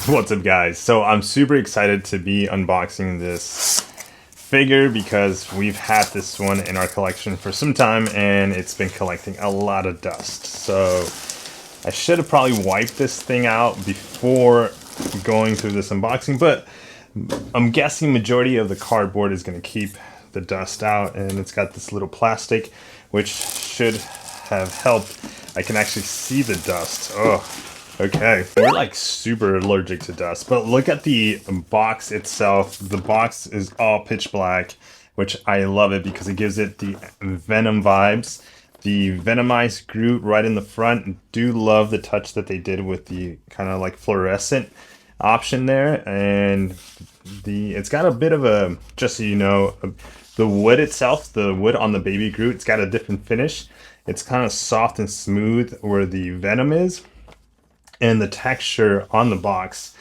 What's up, guys? So I'm super excited to be unboxing this figure because we've had this one in our collection for some time and it's been collecting a lot of dust. So I should have probably wiped this thing out before going through this unboxing, but I'm guessing majority of the cardboard is going to keep the dust out, and it's got this little plastic which should have helped. I can actually see the dust. Oh, okay. We're like super allergic to dust, but look at the box itself. The box is all pitch black, which I love it because it gives it the Venom vibes. The Venomized Groot right in the front. Do love the touch that they did with the kind of like fluorescent option there, and it's got a bit of a, just so you know, the wood itself, the wood on the baby Groot, it's got a different finish. It's kind of soft and smooth where the Venom is, and the texture on the box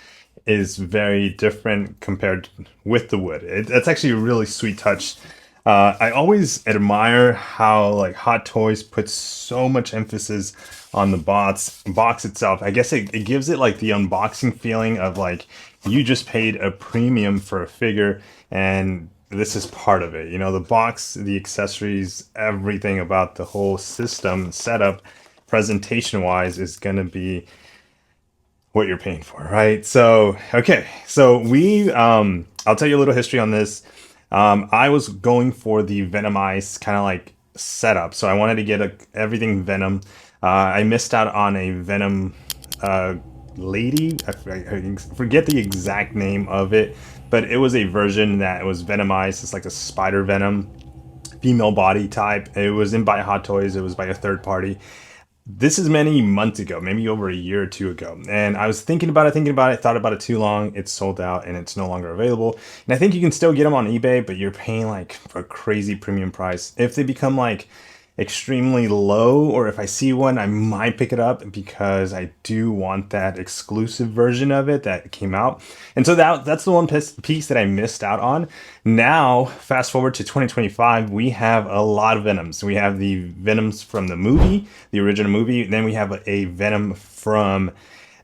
is very different compared with the wood. That's actually a really sweet touch. I always admire how like Hot Toys puts so much emphasis on the box itself. I guess it gives it like the unboxing feeling of like you just paid a premium for a figure and this is part of it. You know, the box, the accessories, everything about the whole system setup, presentation wise, is gonna be what you're paying for, right? So, okay, so I'll tell you a little history on this. I was going for the Venomized kind of like setup, so I wanted to get everything Venom. I missed out on a Venom lady. I forget the exact name of it, but it was a version that was Venomized. It's like a spider Venom, female body type. It was in by Hot Toys. It was by a third party. This is many months ago, maybe over a year or two ago. And I was thinking about it, thought about it too long. It's sold out and it's no longer available. And I think you can still get them on eBay, but you're paying like a crazy premium price. If they become like extremely low, or if I see one, I might pick it up because I do want that exclusive version of it that came out. And so that's the one piece that I missed out on. Now, fast forward to 2025, we have a lot of Venoms. We have the Venoms from the movie, the original movie. Then we have a Venom from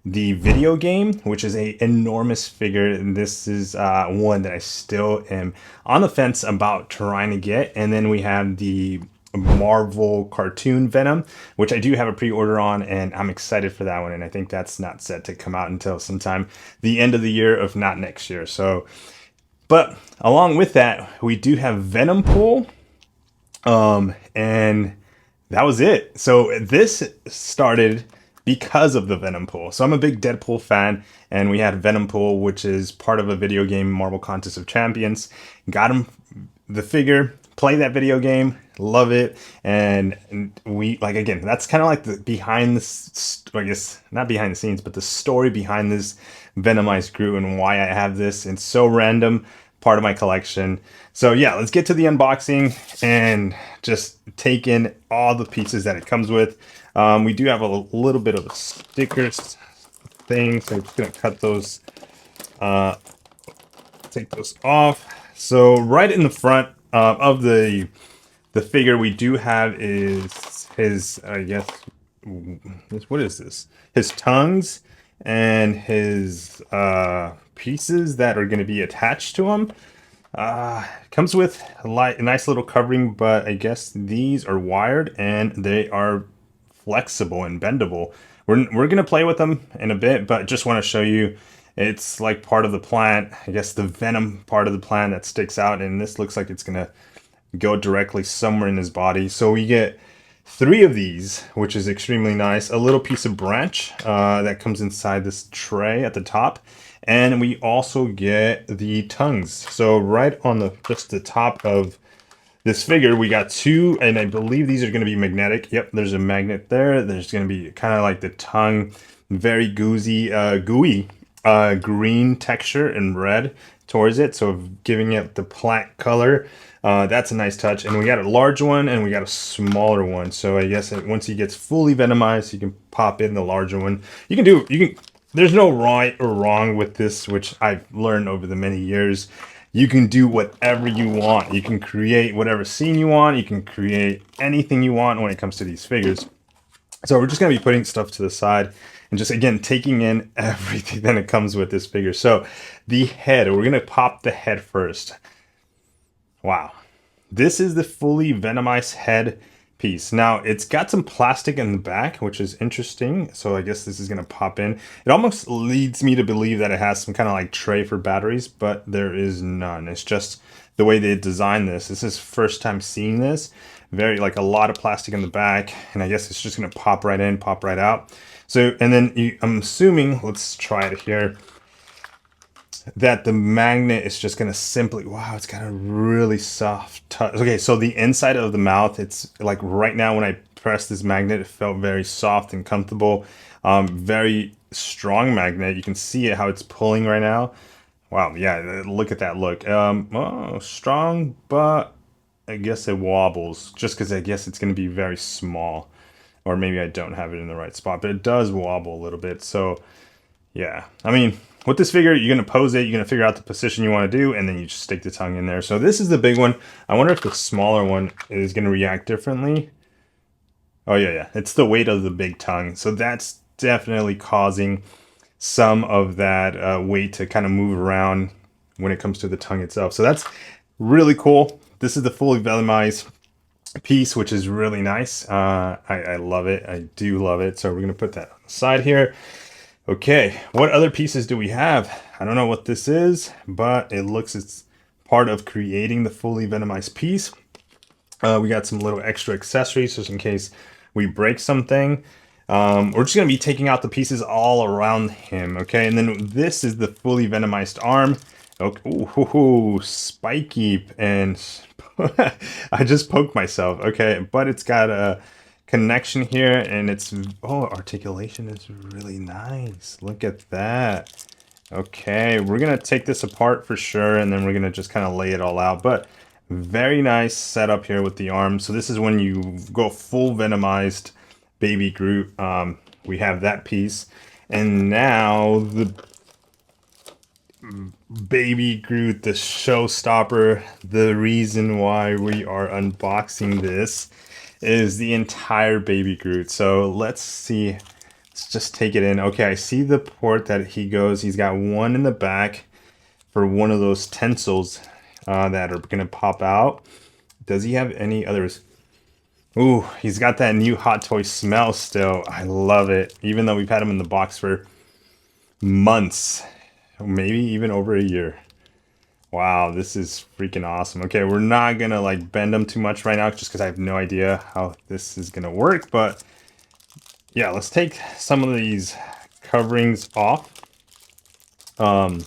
the video game, which is a enormous figure. And this is one that I still am on the fence about trying to get. And then we have the Marvel cartoon Venom, which I do have a pre-order on, and I'm excited for that one. And I think that's not set to come out until sometime the end of the year, if not next year. So, but along with that, we do have Venom Pool, and that was it. So this started because of the Venom Pool. So I'm a big Deadpool fan, and we had Venom Pool, which is part of a video game, Marvel Contest of Champions. Got him the figure, play that video game, love it. And we, like, again, that's kind of like the behind the, I guess not behind the scenes, but the story behind this Venomized Groot and why I have this. It's so random, part of my collection. So yeah, let's get to the unboxing and just take in all the pieces that it comes with. We do have a little bit of a stickers thing, so I'm just gonna cut those, take those off. So right in the front of the figure we do have is his, I guess, what is this? His tongues and his pieces that are going to be attached to him. Comes with a nice little covering, but I guess these are wired and they are flexible and bendable. We're going to play with them in a bit, but just want to show you it's like part of the plant, I guess the Venom part of the plant that sticks out, and this looks like it's going to go directly somewhere in his body. So we get 3 of these, which is extremely nice. A little piece of branch that comes inside this tray at the top. And we also get the tongues. So right on just the top of this figure, we got 2, and I believe these are going to be magnetic. Yep, there's a magnet there. There's going to be kind of like the tongue, very gooey green texture and red towards it, so giving it the plant color. That's a nice touch. And we got a large one and we got a smaller one. So I guess once he gets fully venomized, you can pop in the larger one. There's no right or wrong with this, which I've learned over the many years. You can do whatever you want. You can create whatever scene you want. You can create anything you want when it comes to these figures. So we're just going to be putting stuff to the side and just, again, taking in everything that it comes with this figure. So the head, we're going to pop the head first. Wow. This is the fully Venomized head piece. Now, it's got some plastic in the back, which is interesting. So I guess this is going to pop in. It almost leads me to believe that it has some kind of like tray for batteries, but there is none. It's just the way they designed this. This is first time seeing this. Very, like, a lot of plastic in the back, and I guess it's just going to pop right in, pop right out. So, and then I'm assuming, let's try it here, that the magnet is just going to simply, wow, it's got a really soft touch. Okay, so the inside of the mouth, it's like right now when I press this magnet, it felt very soft and comfortable. Very strong magnet. You can see it, how it's pulling right now. Wow, yeah, look at that look. Oh, strong, but I guess it wobbles, just because I guess it's going to be very small. Or maybe I don't have it in the right spot, but it does wobble a little bit. So, yeah. I mean, with this figure, you're going to pose it, you're going to figure out the position you want to do, and then you just stick the tongue in there. So this is the big one. I wonder if the smaller one is going to react differently. Oh, yeah. It's the weight of the big tongue. So that's definitely causing some of that weight to kind of move around when it comes to the tongue itself. So that's really cool. This is the fully Venomized piece, which is really nice. I love it. I do love it. So we're going to put that on the side here. Okay, what other pieces do we have? I don't know what this is, but it looks it's part of creating the fully Venomized piece. We got some little extra accessories just in case we break something. We're just going to be taking out the pieces all around him, okay? And then this is the fully Venomized arm. Okay, ooh, spiky, and I just poked myself. Okay, but it's got a connection here, and it's, oh, articulation is really nice. Look at that. Okay, we're gonna take this apart for sure, and then we're gonna just kind of lay it all out. But very nice setup here with the arm. So this is when you go full Venomized Baby Groot. We have that piece, and now the Baby Groot, the showstopper, the reason why we are unboxing this is the entire Baby Groot. So let's see, let's just take it in. Okay, I see the port that he goes. He's got one in the back for one of those tensils that are gonna pop out. Does he have any others? Ooh, he's got that new Hot Toy smell still. I love it, even though we've had him in the box for months. Maybe even over a year. Wow, this is freaking awesome. Okay, we're not gonna like bend them too much right now just because I have no idea how this is gonna work, but yeah, let's take some of these coverings off. There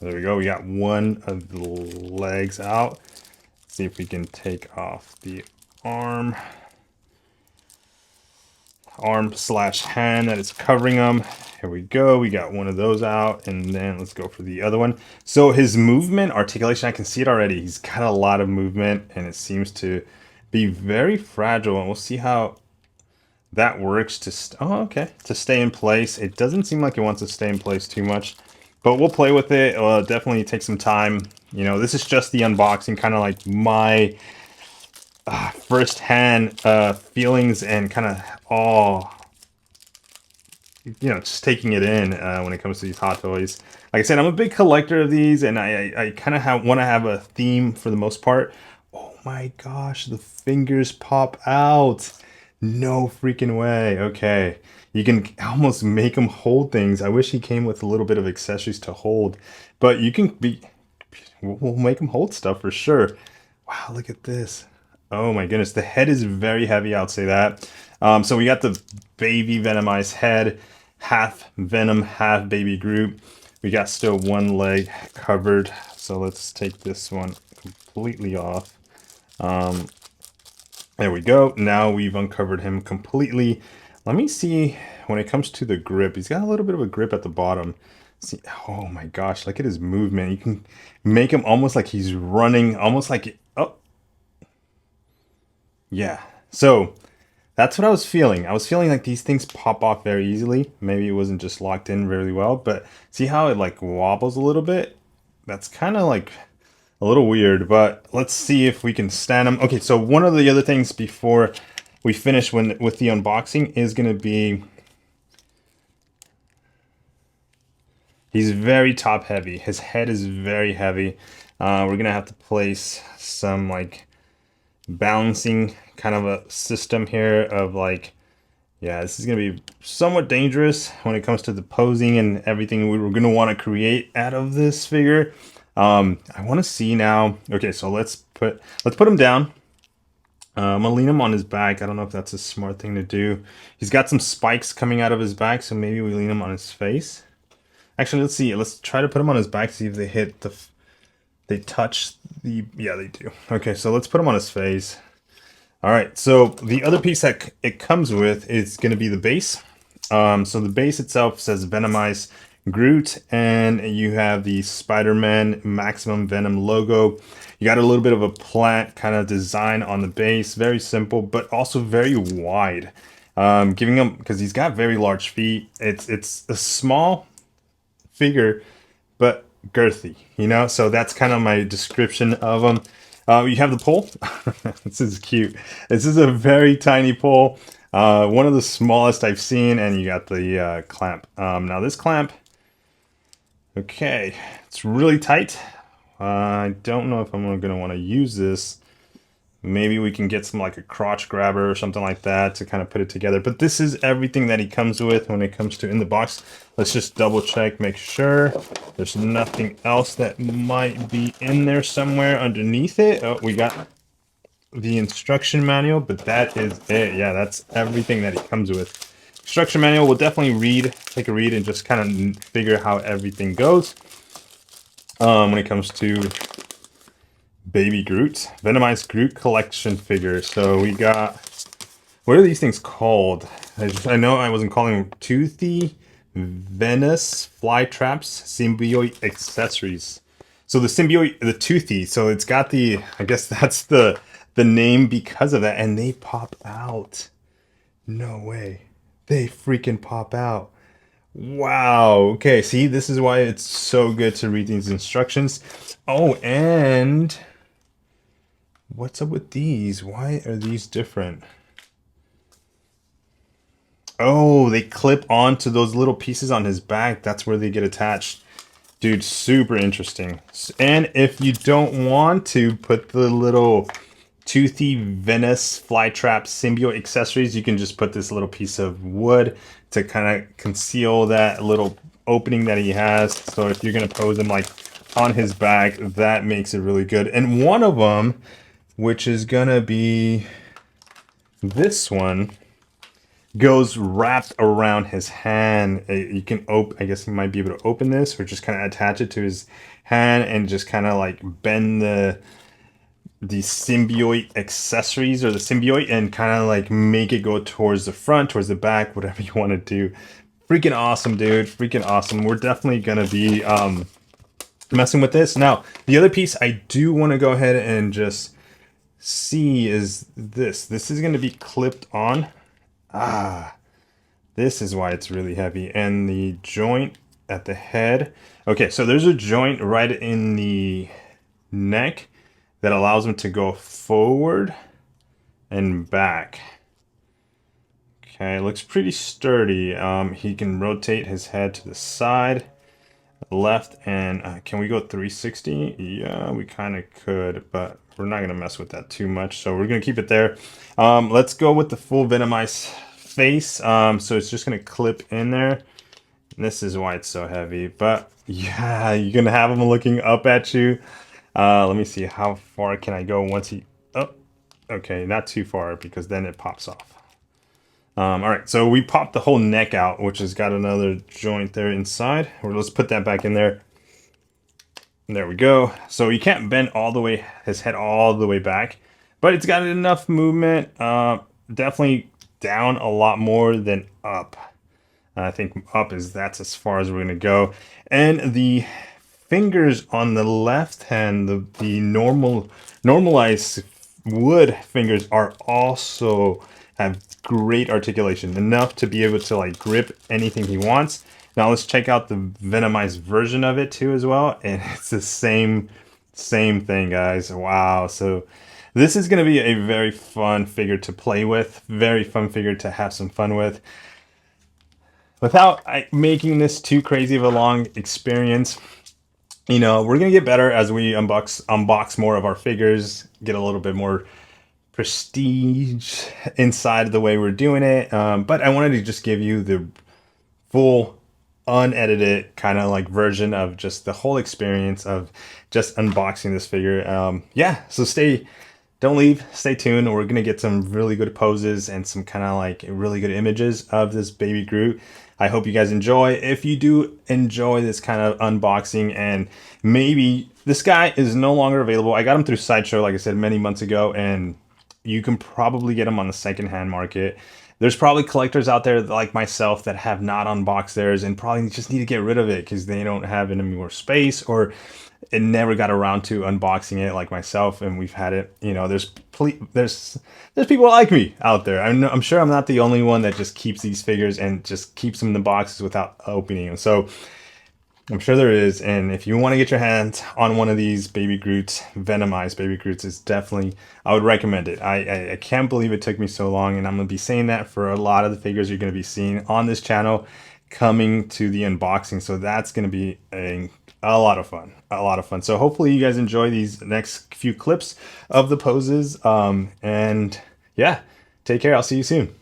we go. We got one of the legs out. Let's see if we can take off the arm slash hand that is covering them. Here we go. We got one of those out, and then let's go for the other one. So his movement, articulation, I can see it already. He's got a lot of movement, and it seems to be very fragile, and we'll see how that works to to stay in place. It doesn't seem like it wants to stay in place too much, but we'll play with it. It'll definitely take some time. You know, this is just the unboxing, kind of like my first-hand feelings and kind of all, you know, just taking it in when it comes to these Hot Toys. Like I said, I'm a big collector of these, and I kind of want to have a theme for the most part. Oh my gosh, the fingers pop out. No freaking way. Okay, you can almost make them hold things. I wish he came with a little bit of accessories to hold, but you can we'll make them hold stuff for sure. Wow, look at this. Oh my goodness, the head is very heavy, I'll say that. So we got the baby Venomized head, half Venom, half Baby Groot. We got still one leg covered, so let's take this one completely off. There we go. Now we've uncovered him completely. Let me see, when it comes to the grip, he's got a little bit of a grip at the bottom. See, oh my gosh, look at his movement. You can make him almost like he's running, almost like, oh, yeah. So that's what I was feeling. I was feeling like these things pop off very easily. Maybe it wasn't just locked in really well, but see how it like wobbles a little bit? That's kind of like a little weird, but let's see if we can stand them. Okay, so one of the other things before we finish with the unboxing is going to be, he's very top heavy. His head is very heavy. We're going to have to place some like balancing kind of a system here of like, yeah, this is going to be somewhat dangerous when it comes to the posing and everything we were going to want to create out of this figure. I want to see now. Okay, so let's put him down. I'm gonna lean him on his back. I don't know if that's a smart thing to do. He's got some spikes coming out of his back, so maybe we lean him on his face. Actually, let's see. Let's try to put him on his back, see if they hit the... They touch the... Yeah, they do. Okay, so let's put him on his face. All right, so the other piece that it comes with is going to be the base. So the base itself says Venomized Groot, and you have the Spider-Man Maximum Venom logo. You got a little bit of a plant kind of design on the base. Very simple, but also very wide. Giving him, because he's got very large feet. It's a small figure, but girthy, you know? So that's kind of my description of him. You have the pole. This is cute. This is a very tiny pole. One of the smallest I've seen, and you got the clamp. Now this clamp, okay, it's really tight. I don't know if I'm going to want to use this. Maybe we can get some like a crotch grabber or something like that to kind of put it together. But this is everything that he comes with when it comes to in the box. Let's just double check, make sure there's nothing else that might be in there somewhere underneath it. Oh, we got the instruction manual, but that is it. Yeah, that's everything that he comes with. Instruction manual, we'll definitely take a read and just kind of figure how everything goes. When it comes to Baby Groot, Venomized Groot collection figure. So we got, what are these things called? I know I wasn't calling them toothy, venomous, fly traps, symbiote accessories. So the symbiote, the toothy, so it's got the, I guess that's the name because of that, and they pop out. No way. They freaking pop out. Wow. Okay, see, this is why it's so good to read these instructions. Oh, and what's up with these? Why are these different? Oh, they clip onto those little pieces on his back. That's where they get attached. Dude, super interesting. And if you don't want to put the little toothy venomous flytrap symbiote accessories, you can just put this little piece of wood to kind of conceal that little opening that he has. So if you're going to pose him like on his back, that makes it really good. And one of them, which is going to be this one, goes wrapped around his hand. You can open, I guess you might be able to open this or just kind of attach it to his hand and just kind of like bend the symbiote accessories or the symbiote and kind of like make it go towards the front, towards the back, whatever you want to do. Freaking awesome, dude. Freaking awesome. We're definitely going to be messing with this. Now, the other piece I do want to go ahead and just see is this. This is going to be clipped on. This is why it's really heavy. And the joint at the head. Okay, so there's a joint right in the neck that allows him to go forward and back. Okay, looks pretty sturdy. He can rotate his head to the side, left, and can we go 360? Yeah, we kind of could, but we're not going to mess with that too much, so we're going to keep it there. Let's go with the full Venomized face. So it's just going to clip in there. And this is why it's so heavy, but yeah, you're going to have him looking up at you. Let me see, how far can I go once he... Oh, okay, not too far because then it pops off. All right, so we popped the whole neck out, which has got another joint there inside. Let's put that back in there. There we go. So you can't bend all the way, his head all the way back, but it's got enough movement. Definitely down a lot more than up. I think up that's as far as we're gonna go. And the fingers on the left hand, the normalized wood fingers are also have great articulation, enough to be able to like grip anything he wants. Now let's check out the Venomized version of it too as well, and it's the same thing, guys. Wow. So this is going to be a very fun figure to play with, very fun figure to have some fun with. Without making this too crazy of a long experience, you know, we're going to get better as we unbox more of our figures, get a little bit more prestige inside the way we're doing it. But I wanted to just give you the full unedited kind of like version of just the whole experience of just unboxing this figure. Yeah, so don't leave, stay tuned. We're gonna get some really good poses and some kind of like really good images of this baby Groot. I hope you guys enjoy. If you do enjoy this kind of unboxing, and maybe this guy is no longer available. I got him through Sideshow, like I said, many months ago, and you can probably get them on the secondhand market. There's probably collectors out there like myself that have not unboxed theirs and probably just need to get rid of it because they don't have any more space, or it never got around to unboxing it like myself. And we've had it, you know, there's people like me out there. I'm sure I'm not the only one that just keeps these figures and just keeps them in the boxes without opening them. So I'm sure there is, and if you want to get your hands on one of these baby Groots, Venomized baby Groots, is definitely, I would recommend it. I can't believe it took me so long, and I'm going to be saying that for a lot of the figures you're going to be seeing on this channel coming to the unboxing. So that's going to be a lot of fun, a lot of fun. So hopefully you guys enjoy these next few clips of the poses, and yeah, take care. I'll see you soon.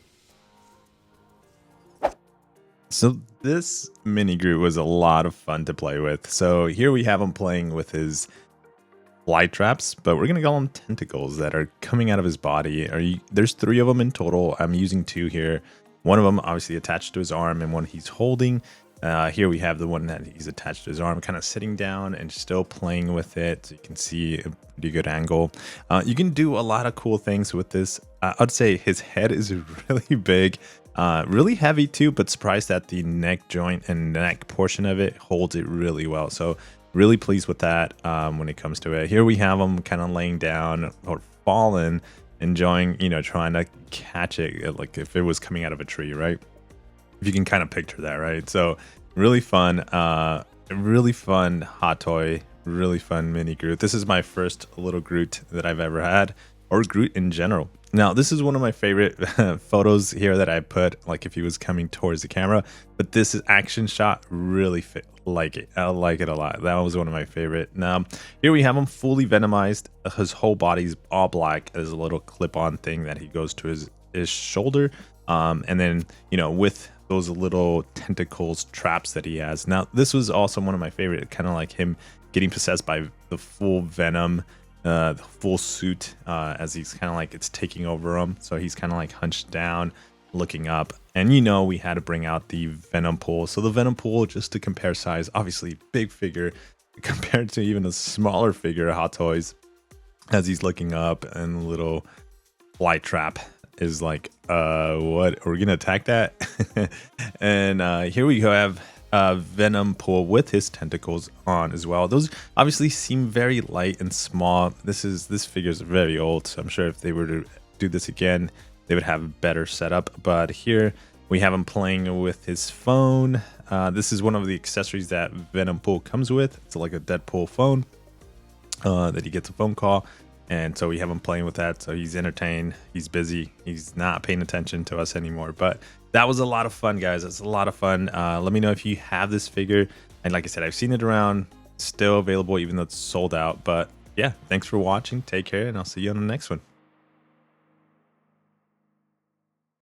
So this mini Groot was a lot of fun to play with. So here we have him playing with his fly traps, but we're going to call them tentacles that are coming out of his body. There's 3 of them in total. I'm using 2 here. One of them obviously attached to his arm and one he's holding. Here we have the one that he's attached to his arm, kind of sitting down and still playing with it. So you can see a pretty good angle. You can do a lot of cool things with this. I'd say his head is really big. Really heavy too, but surprised that the neck joint and neck portion of it holds it really well. So really pleased with that when it comes to it. Here we have him kind of laying down or fallen, enjoying, you know, trying to catch it like if it was coming out of a tree, right? If you can kind of picture that, right? So really fun hot toy, really fun mini Groot. This is my first little Groot that I've ever had, or Groot in general. Now, this is one of my favorite photos here that I put, like if he was coming towards the camera, but this is action shot, really like it. I like it a lot. That was one of my favorite. Now, here we have him fully venomized. His whole body's all black. There's a little clip-on thing that he goes to his shoulder. And then, you know, with those little tentacles, traps that he has. Now, this was also one of my favorite, kind of like him getting possessed by the full venom, the full suit, as he's kind of like it's taking over him. So he's kind of like hunched down, looking up. And you know, we had to bring out the Venom pool. So the Venom pool, just to compare size, obviously big figure compared to even a smaller figure, Hot Toys, as he's looking up, and the little fly trap is like, what? Are we gonna attack that? And here we go, have Venom pool with his tentacles on as well. Those obviously seem very light and small. This figure is very old, so I'm sure if they were to do this again, they would have a better setup. But here we have him playing with his phone. This is one of the accessories that Venom pool comes with. It's like a Deadpool phone that he gets a phone call. And so we have him playing with that. So he's entertained. He's busy. He's not paying attention to us anymore. But that was a lot of fun, guys. It's a lot of fun. Let me know if you have this figure. And like I said, I've seen it around. Still available, even though it's sold out. But yeah, thanks for watching. Take care, and I'll see you on the next one.